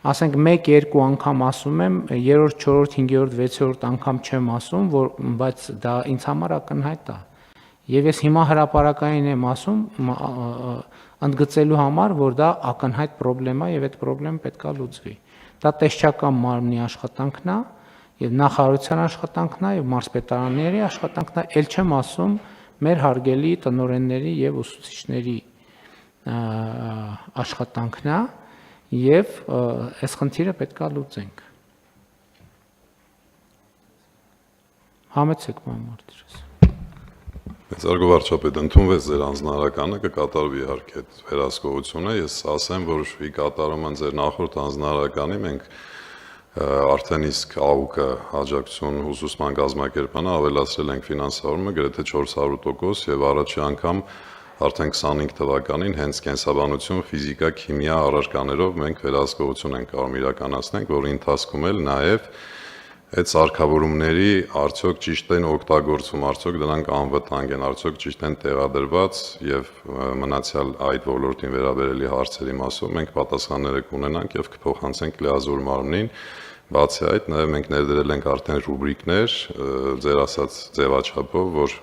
ասենք 1-2 անգամ ասում եմ, 3-րդ, 4-րդ, 5-րդ, 6-րդ անգամ չեմ ասում, բայց դա ինձ համար ակնհայտ է։ Եվ ես հիմա հրապարակային եմ ասում, ընդգծելու համար, որ դա ակնհայտ խնդրեմ է եւ այդ խնդրեմ պետք է լուծվի։ Դա տեսչական մարմնի աշխատանքն է, եւ նախարարության աշխատանքն է, եւ մարզպետարանների աշխատանքն է, ել չեմ ասում մեր հարգելի տնօրենների եւ ուսուցիչների աշխատանքն է, եւ այս խնդիրը պետք է լուծենք։ Համեցեք մամարտիրս։ Մեծարգո վարչապետ, ընդունվեց ձեր անձնարարականը, կկատարվի իհարկե այդ վերահսկողությունը, ես ասեմ, որ ի կատարումը ձեր նախորդ անձնարարականի մենք արդեն իսկ ԱՈԿ-ը աջակցություն ուսուցման կազմակերպանը ավելացրել ենք ֆինանսավորումը գրեթե 400% եւ առաջի անգամ արդեն 25 թվականին հենց կենսաբանություն, ֆիզիկա, քիմիա առարկաներով մենք վերահսկողություն ենք կարող իրականացնել, որի ընթացքում էլ նաեւ այդ սարքավորումների արդյոք ճիշտ են օգտագործում, արդյոք դրանք անվտանգ են, արդյոք ճիշտ են տեղադրված եւ մնացյալ այդ ոլորտին վերաբերելի հարցերի մասով մենք պատասխանները կունենանք եւ կփոխանցենք լիազոր մարմնին։ Բացի այդ, նաեւ մենք ներդրել ենք արդեն ռուբրիկներ, ձեր ասած ձևաչափով, որ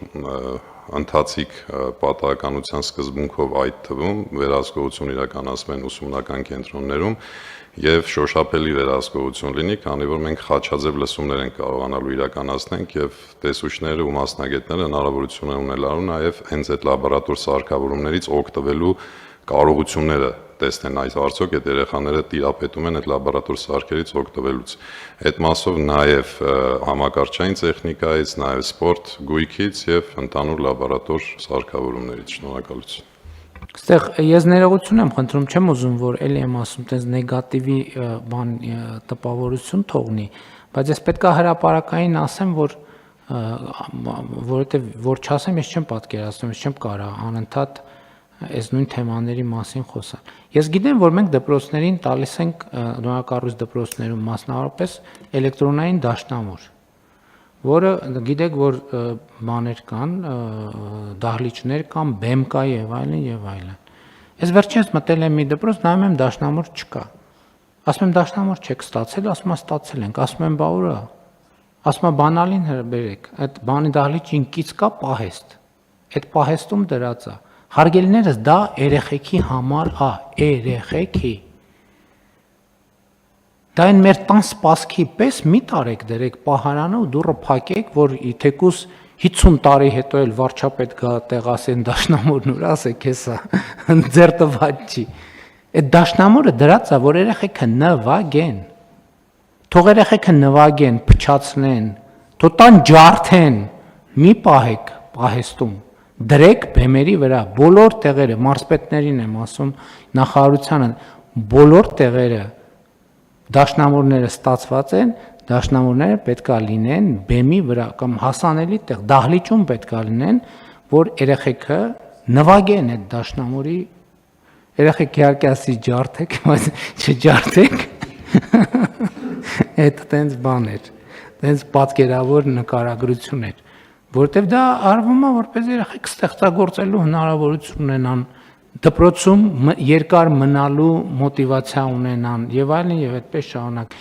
ընթացիկ պատահականության սկզբունքով այդ թվում վերահսկողություն իրականացվեն ուսումնական կենտրոններում եւ շոշափելի վերահսկողություն լինի, քանի որ մենք խաչաձև լսումներ ենք կարողանալու իրականացնենք եւ տեսուչները ու մասնագետները հնարավորություն են ունենալու նաեւ հենց այդ լաբորատոր սարքավորումներից օգտվելու կարողությունները տեսնեն այս արդյոք այդ երեխաները տիրապետում են այդ լաբորատոր սարքերից օգտվելուց։ Այդ մասով նաեւ համակարգչային տեխնիկայից, նաեւ սպորտ գույքից եւ ընդհանուր լաբորատոր սարքավորումներից։ Շնորհակալություն։ Այստեղ ես ներողություն եմ խնդրում, չեմ ուզում, որ էլի եմ ասում, տես նեգատիվի բան տպավորություն թողնի, բայց ես պետք է հրապարակային ասեմ, որովհետև որ չասեմ, ես չեմ պատկերացնում, ես չեմ կարող անընդհատ այս նույն թեմաների մասին խոսալ։ Ես գիտեմ, որ մենք դպրոցներին տալիս ենք նորակառույց դպրոցներում մասնավորապես էլեկտրոնային դաշնամուր, որը գիտեք, որ բաներ կան, դահլիճներ կան, բեմ կա եւ այլն եւ այլն։ Ես վերջինս մտել եմ մի դպրոց, նայում եմ դաշնամուր չկա։ Ասում եմ դաշնամուր չեք ստացել, ասում եմ ստացել ենք, ասում եմ բա ուրա։ Ասում եմ բանալին հրբերեք, այդ բանի դահլիճին կից կա պահեստ։ Այդ պահեստում դրած է։ Հարգելիներս դա երեխեքի համար է, երեխեքի։ Դա այն մեր տան սպասքի պես մի տարեք դրեք պահարանը ու դուռը փակեք, որ թեկուս 50 տարի հետո էլ վարչապետ գա տեղասեն դաշնամուրն ուր ասեք հեսա ձեր տված չի։ Այդ դաշնամուրը դրած է, որ երեխեքը նվագեն։ Թող երեխեքը նվագեն, փչացնեն, թող տան ջարդեն, մի պահեք պահեստում։ Դրեք բեմերի վրա, բոլոր տեղերը, մարզպետներին եմ ասում, նախարարությանը, բոլոր տեղերը դաշնամուրները ստացված են, դաշնամուրները պետք է լինեն բեմի վրա կամ հասանելի տեղ, դահլիճում պետք է լինեն, որ երեխեքը նվագեն այդ դաշնամուրի, երեխեք իհարկե ասի ջարդեք, բայց չջարդեք, այդ տենց բան էր, տենց պատկերավոր նկարագրություն էր, որտեվ դա արվում է, որպես երեխեք ստեղծագործելու հնարավորություն ունենան, դպրոցում երկար մնալու մոտիվացիա ունենան եւ այլն եւ այդպես շարունակ։